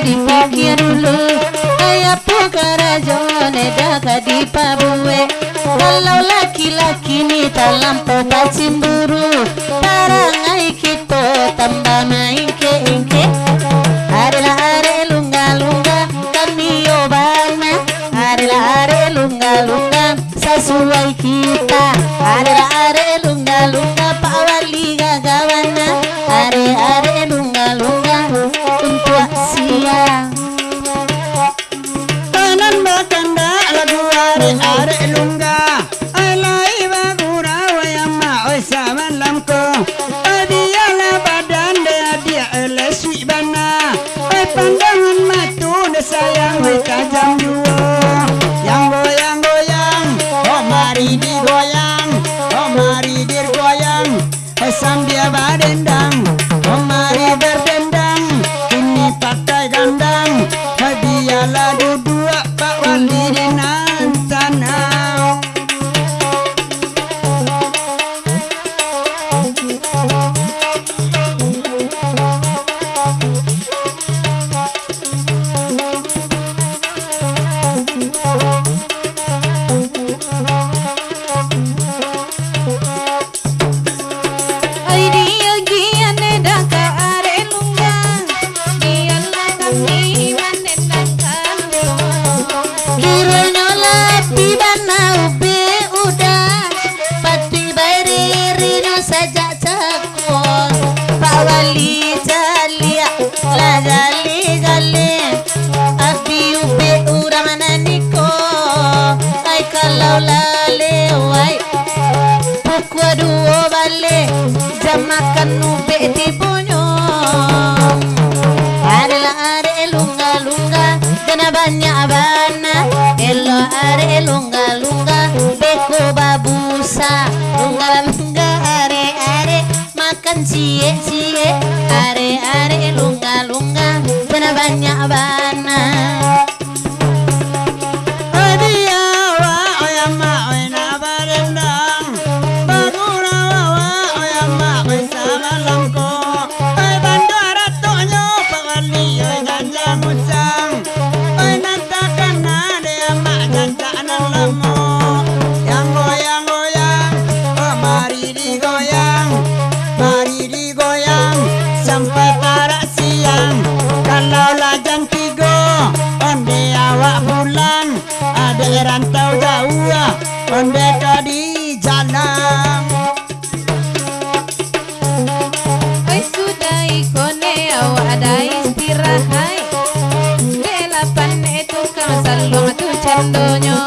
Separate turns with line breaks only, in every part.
dipikir dulu kayak pokara jone daga di pabue. Kalau laki-laki ni tak lampau pacimburu, parangai kita tambah main ke-ingke. Adalah are lunga-lunga kami obana, adalah are lunga-lunga sesuai kita. Adalah are lunga-lunga Pak Wali gagawana, are lunga-lunga untuk siang.
Tanan bakanda lagu are lunga, alai bagura wayama oi samalamko. Dia la badan dia elesi bana, oi pandangan matu de sayang oi tajam jua. Yang goyang-goyang, oh mari digoyang, oh mari digoyang, sambil badendang, oh mari berdendang, ini pakai gandang, biarlah dua Pak Wali di tanah.
Kalau lale wai pukwa duo bale jamakan ube di bonyong. Adalah are lunga-lunga dana banyak bana, elo are lunga-lunga beko babusa. Lunga-lunga are makan cie-cie, are lunga-lunga dana banyak bana.
Rantau jauh, onde di jalan.
Oi sudah ikone awak ada istirahat. Delapan itu kan selalu tu cendonyo.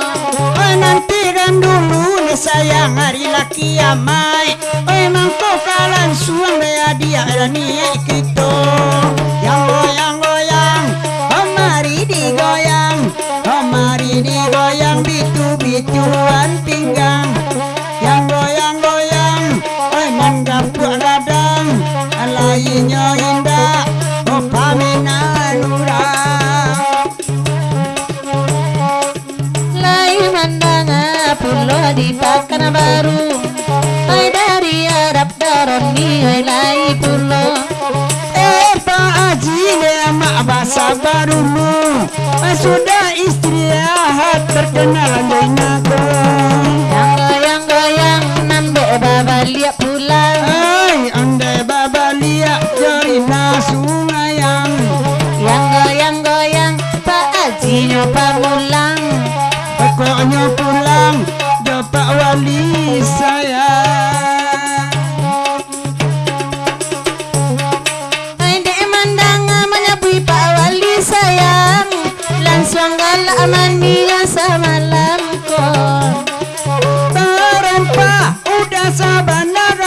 Oh nanti kan dulu nih sayang hari laki amai. Oh mangko kalan suang dia nih kita. Yang goyang-goyang, oh mari digoyang, oh mari digoyang bitu-bituan pinggang. Yang goyang-goyang, oi manggapuk gadang, alainya indah, oh paminanura.
Lai mandanga pulo di pakan baru, oi dari Arab daroni oi lai pulo.
Pak Haji mak bahasa barumu, sudah istirahat terkenal andainaku.
Yang goyang-goyang nambe baba liak pulang.
Ay, ande baba liak jarina sungayang.
Yang goyang-goyang Pak Haji nyoba pulang.
Pokoknya pulang do Pak Wali saya.
Langsung galak mania samalamku.
Barang Pak udah sabanar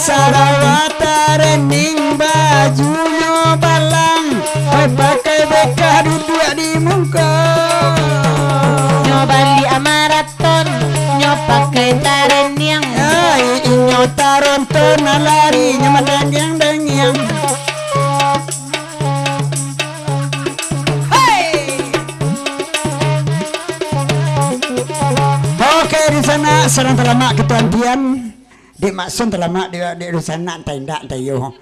sarawata rening bajunya balang pakai beka duduk di muka
Nyobali amaraton Nyo pakai tarenyang
ai inyo taronton lari nyamadang dengyang oke di sana serang terlama ketuan Dian di maksun terlama di sana tenda tayo